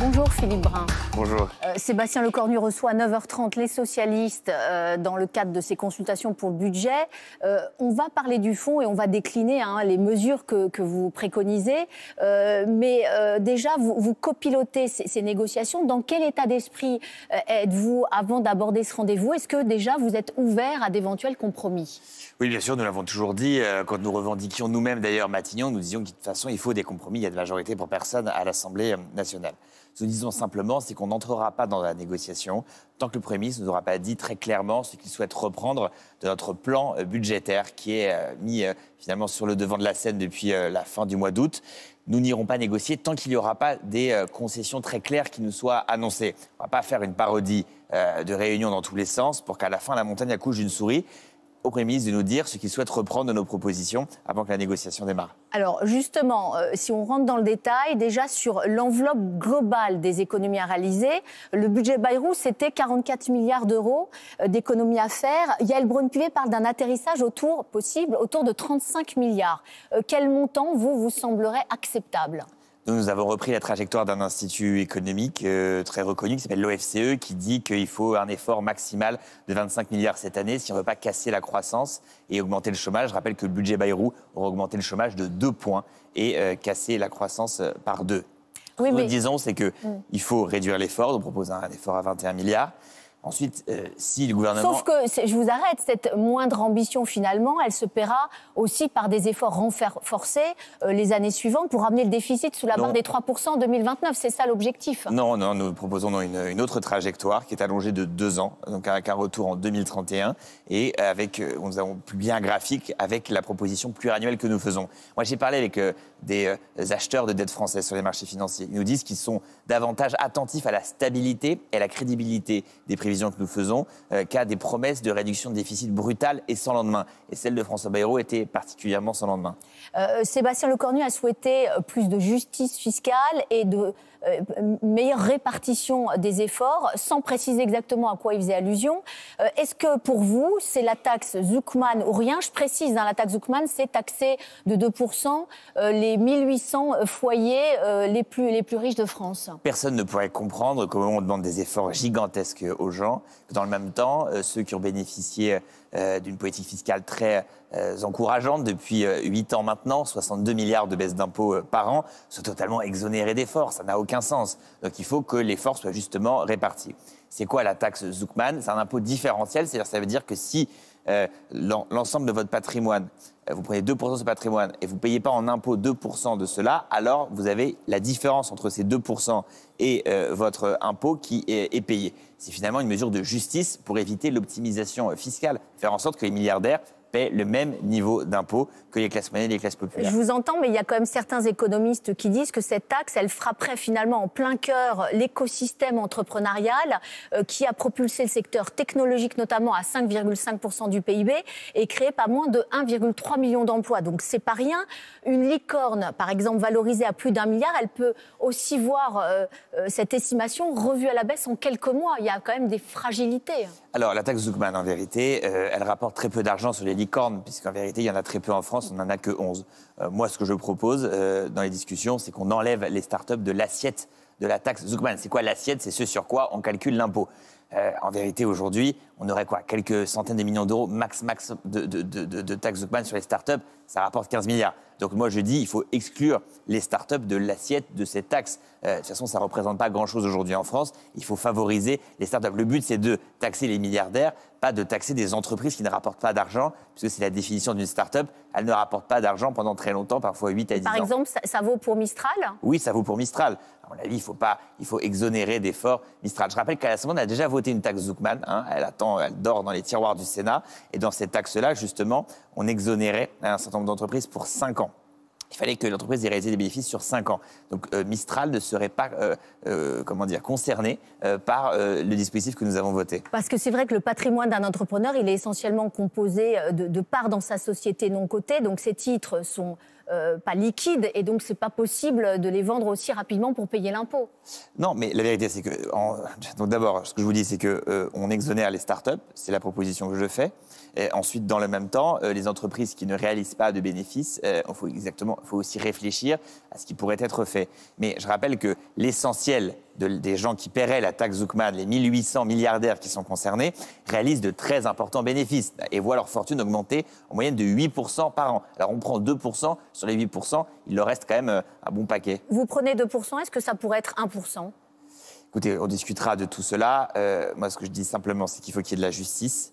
Bonjour Philippe Brun. Bonjour. Sébastien Lecornu reçoit à 9h30 les socialistes dans le cadre de ses consultations pour le budget. On va parler du fond et on va décliner les mesures que vous préconisez. Mais déjà, vous copilotez ces négociations. Dans quel état d'esprit êtes-vous avant d'aborder ce rendez-vous? Est-ce que déjà vous êtes ouvert à d'éventuels compromis? Oui, bien sûr, nous l'avons toujours dit. Quand nous revendiquions nous-mêmes, d'ailleurs, Matignon, nous disions que de toute façon, il faut des compromis. Il y a de majorité pour personne à l'Assemblée nationale. Ce que nous disons simplement, c'est qu'on n'entrera pas dans la négociation tant que le Premier ministre ne nous aura pas dit très clairement ce qu'il souhaite reprendre de notre plan budgétaire qui est mis finalement sur le devant de la scène depuis la fin du mois d'août. Nous n'irons pas négocier tant qu'il n'y aura pas des concessions très claires qui nous soient annoncées. On ne va pas faire une parodie de réunion dans tous les sens pour qu'à la fin, la montagne accouche d'une souris. Au Premier ministre de nous dire ce qu'il souhaite reprendre de nos propositions avant que la négociation démarre. Alors justement, si on rentre dans le détail, déjà sur l'enveloppe globale des économies à réaliser, le budget Bayrou, c'était 44 milliards d'euros d'économies à faire. Yael Braun-Pivet parle d'un atterrissage possible autour de 35 milliards. Quel montant vous semblerait acceptable ? Nous avons repris la trajectoire d'un institut économique très reconnu qui s'appelle l'OFCE, qui dit qu'il faut un effort maximal de 25 milliards cette année si on ne veut pas casser la croissance et augmenter le chômage. Je rappelle que le budget Bayrou aura augmenté le chômage de 2 points et cassé la croissance par 2. Oui, Ce que nous disons, c'est qu'il faut réduire l'effort. Nous proposons un effort à 21 milliards. Ensuite, si le gouvernement... Sauf que, je vous arrête, cette moindre ambition, finalement, elle se paiera aussi par des efforts renforcés les années suivantes pour ramener le déficit sous la barre des 3% en 2029. C'est ça l'objectif. Non, nous proposons une autre trajectoire qui est allongée de 2 ans, donc avec un retour en 2031 et nous avons publié un graphique avec la proposition pluriannuelle que nous faisons. Moi, j'ai parlé avec des acheteurs de dettes françaises sur les marchés financiers. Ils nous disent qu'ils sont davantage attentifs à la stabilité et à la crédibilité des prévisions que nous faisons qu'à des promesses de réduction de déficit brutale et sans lendemain. Et celle de François Bayrou était particulièrement sans lendemain. Sébastien Lecornu a souhaité plus de justice fiscale et de meilleure répartition des efforts, sans préciser exactement à quoi il faisait allusion. Est-ce que pour vous, c'est la taxe Zuckman ou rien? Je précise, la taxe Zuckman, c'est taxer de 2% les 1800 foyers les plus riches de France. Personne ne pourrait comprendre comment on demande des efforts gigantesques aux gens, que dans le même temps, ceux qui ont bénéficié d'une politique fiscale très encourageante depuis 8 ans maintenant, 62 milliards de baisse d'impôts par an, sont totalement exonérés d'efforts. Ça n'a aucun sens. Donc il faut que l'effort soit justement réparti. C'est quoi la taxe Zuckman? C'est un impôt différentiel, c'est-à-dire ça veut dire que si l'ensemble de votre patrimoine, vous prenez 2% de ce patrimoine et vous ne payez pas en impôt 2% de cela, alors vous avez la différence entre ces 2% et votre impôt qui est payé. C'est finalement une mesure de justice pour éviter l'optimisation fiscale, faire en sorte que les milliardaires paient le même niveau d'impôt que les classes moyennes et les classes populaires. Je vous entends, mais il y a quand même certains économistes qui disent que cette taxe, elle frapperait finalement en plein cœur l'écosystème entrepreneurial qui a propulsé le secteur technologique notamment à 5,5% du PIB et créé pas moins de 1,3 million d'emplois. Donc c'est pas rien. Une licorne, par exemple, valorisée à plus d'1 milliard, elle peut aussi voir cette estimation revue à la baisse en quelques mois. Il y a quand même des fragilités. Alors, la taxe Zuckman, en vérité, elle rapporte très peu d'argent sur les licornes, puisqu'en vérité, il y en a très peu en France, on n'en a que 11. Moi, ce que je propose dans les discussions, c'est qu'on enlève les startups de l'assiette de la taxe Zuckman. C'est quoi l'assiette? C'est ce sur quoi on calcule l'impôt. En vérité, aujourd'hui, on aurait quelques centaines de millions d'euros max de taxe Zuckman sur les startups. Ça rapporte 15 milliards. Donc moi, je dis il faut exclure les startups de l'assiette de cette taxe. De toute façon, ça ne représente pas grand-chose aujourd'hui en France. Il faut favoriser les startups. Le but, c'est de taxer les milliardaires, pas de taxer des entreprises qui ne rapportent pas d'argent, puisque c'est la définition d'une startup. Elle ne rapporte pas d'argent pendant très longtemps, parfois 8 à 10 ans. Par exemple, ça vaut pour Mistral? Oui, ça vaut pour Mistral. À mon avis, il faut exonérer d'efforts Mistral. Je rappelle qu'à l'Assemblée, on a déjà voté une taxe Zuckman. Elle dort dans les tiroirs du Sénat. Et dans cette taxe-là, justement, on exonérait un certain nombre d'entreprises pour 5 ans. Il fallait que l'entreprise ait réalisé des bénéfices sur 5 ans. Donc Mistral ne serait pas concerné par le dispositif que nous avons voté. Parce que c'est vrai que le patrimoine d'un entrepreneur, il est essentiellement composé de parts dans sa société non cotée. Donc ces titres sont pas liquides et donc c'est pas possible de les vendre aussi rapidement pour payer l'impôt. Non, mais la vérité c'est que donc d'abord, ce que je vous dis, c'est que on exonère les startups, c'est la proposition que je fais. Et ensuite, dans le même temps, les entreprises qui ne réalisent pas de bénéfices, faut aussi réfléchir à ce qui pourrait être fait. Mais je rappelle que l'essentiel des gens qui paieraient la taxe Zuckman, les 1800 milliardaires qui sont concernés, réalisent de très importants bénéfices et voient leur fortune augmenter en moyenne de 8% par an. Alors on prend 2% sur les 8%, il leur reste quand même un bon paquet. Vous prenez 2%, est-ce que ça pourrait être 1%? Écoutez, on discutera de tout cela. Moi, ce que je dis simplement, c'est qu'il faut qu'il y ait de la justice.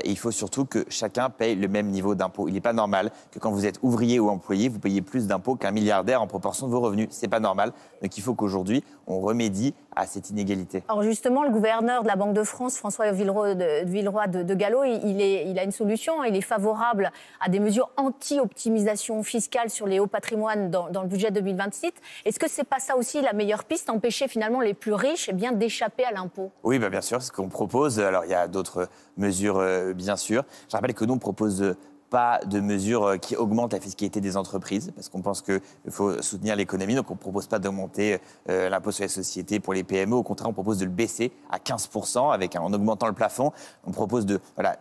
Et il faut surtout que chacun paye le même niveau d'impôt. Il n'est pas normal que quand vous êtes ouvrier ou employé, vous payiez plus d'impôts qu'un milliardaire en proportion de vos revenus. C'est pas normal. Donc il faut qu'aujourd'hui, on remédie à cette inégalité. Alors justement, le gouverneur de la Banque de France, François Villeroy de Galhau, il a une solution. Il est favorable à des mesures anti-optimisation fiscale sur les hauts patrimoines dans le budget 2026. Est-ce que c'est pas ça aussi la meilleure piste, empêcher finalement les plus riches d'échapper à l'impôt? Oui, bien sûr, c'est ce qu'on propose. Alors il y a d'autres mesures, bien sûr. Je rappelle que nous, on propose pas de mesures qui augmentent la fiscalité des entreprises, parce qu'on pense qu'il faut soutenir l'économie. Donc, on ne propose pas d'augmenter l'impôt sur les sociétés pour les PME. Au contraire, on propose de le baisser à 15% en augmentant le plafond. On propose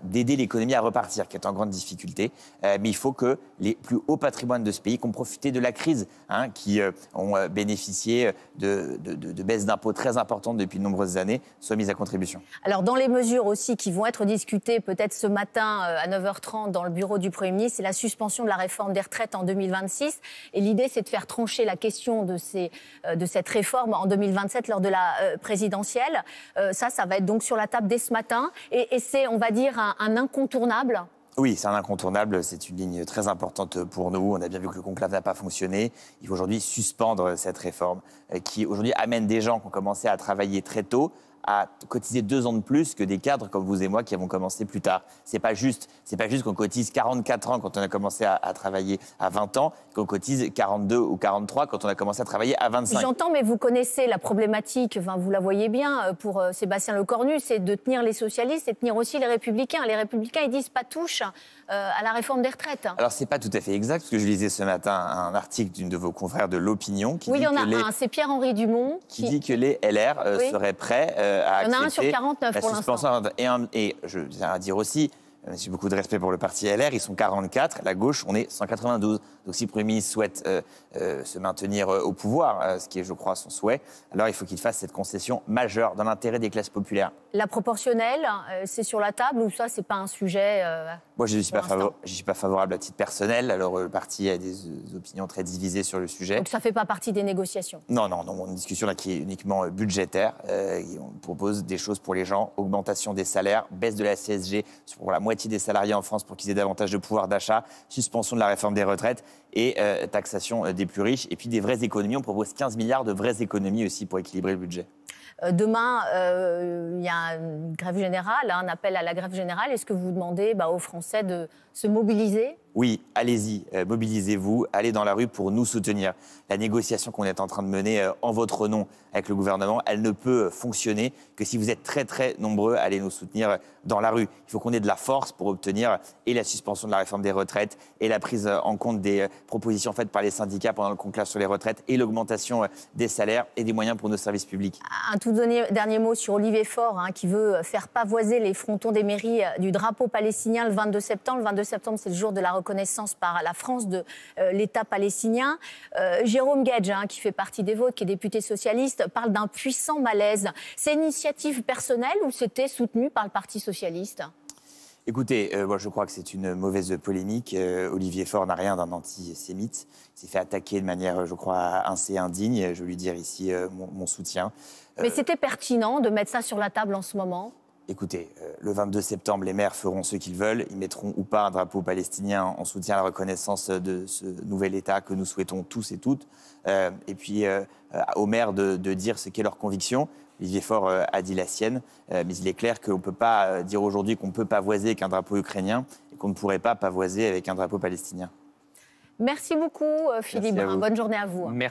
d'aider l'économie à repartir, qui est en grande difficulté. Mais il faut que les plus hauts patrimoines de ce pays, qui ont profité de la crise, qui ont bénéficié de baisses d'impôts très importantes depuis de nombreuses années, soient mises à contribution. Alors, dans les mesures aussi qui vont être discutées peut-être ce matin à 9h30 dans le bureau du Premier ministre, c'est la suspension de la réforme des retraites en 2026. Et l'idée, c'est de faire trancher la question de cette réforme en 2027 lors de la présidentielle. Ça va être donc sur la table dès ce matin. Et c'est, on va dire, un incontournable. Oui, c'est un incontournable. C'est une ligne très importante pour nous. On a bien vu que le conclave n'a pas fonctionné. Il faut aujourd'hui suspendre cette réforme qui, aujourd'hui, amène des gens qui ont commencé à travailler très tôt à cotiser 2 ans de plus que des cadres comme vous et moi qui avons commencé plus tard. C'est pas juste qu'on cotise 44 ans quand on a commencé à travailler à 20 ans, qu'on cotise 42 ou 43 quand on a commencé à travailler à 25. J'entends, mais vous connaissez la problématique, vous la voyez bien, pour Sébastien Lecornu, c'est de tenir les socialistes et de tenir aussi les Républicains. Les Républicains, ils disent pas touche à la réforme des retraites. Alors, c'est pas tout à fait exact, parce que je lisais ce matin un article d'une de vos confrères de l'Opinion qui dit il y en a un, c'est Pierre-Henri Dumont. Qui dit que les LR seraient prêts à accepter. Il y en a un sur 49 pour l'instant. Et je tiens à dire aussi, j'ai beaucoup de respect pour le parti LR, ils sont 44, la gauche, on est 192. Donc si le Premier ministre souhaite se maintenir au pouvoir, ce qui est, je crois, son souhait, alors il faut qu'il fasse cette concession majeure dans l'intérêt des classes populaires. La proportionnelle, c'est sur la table ou ça, c'est pas un sujet Moi, je ne suis pas favorable à titre personnel. Alors, le parti a des opinions très divisées sur le sujet. Donc ça ne fait pas partie des négociations? Non, une discussion là qui est uniquement budgétaire. On propose des choses pour les gens, augmentation des salaires, baisse de la CSG pour la moitié des salariés en France pour qu'ils aient davantage de pouvoir d'achat, suspension de la réforme des retraites et taxation des plus riches. Et puis des vraies économies. On propose 15 milliards de vraies économies aussi pour équilibrer le budget. Demain, il y a une grève générale, un appel à la grève générale. Est-ce que vous demandez aux Français de se mobiliser? Oui, allez-y, mobilisez-vous, allez dans la rue pour nous soutenir. La négociation qu'on est en train de mener en votre nom avec le gouvernement, elle ne peut fonctionner que si vous êtes très très nombreux à aller nous soutenir dans la rue. Il faut qu'on ait de la force pour obtenir et la suspension de la réforme des retraites et la prise en compte des propositions faites par les syndicats pendant le conclave sur les retraites et l'augmentation des salaires et des moyens pour nos services publics. Un tout dernier mot sur Olivier Faure qui veut faire pavoiser les frontons des mairies du drapeau palestinien le 22 septembre. Le 22 septembre, c'est le jour de la reconnaissance par la France de l'État palestinien. Jérôme Guedj, qui fait partie des vôtres, qui est député socialiste, parle d'un puissant malaise. C'est une initiative personnelle ou c'était soutenu par le Parti socialiste? Écoutez, moi je crois que c'est une mauvaise polémique. Olivier Faure n'a rien d'un antisémite. Il s'est fait attaquer de manière, je crois, assez indigne. Je veux lui dire ici mon soutien. Mais c'était pertinent de mettre ça sur la table en ce moment? Écoutez, le 22 septembre, les maires feront ce qu'ils veulent. Ils mettront ou pas un drapeau palestinien en soutien à la reconnaissance de ce nouvel État que nous souhaitons tous et toutes. Et puis, aux maires de dire ce qu'est leur conviction. Olivier Faure a dit la sienne, mais il est clair qu'on ne peut pas dire aujourd'hui qu'on peut pavoiser avec un drapeau ukrainien et qu'on ne pourrait pas pavoiser avec un drapeau palestinien. Merci beaucoup, Philippe Brun. Bonne journée à vous. Merci.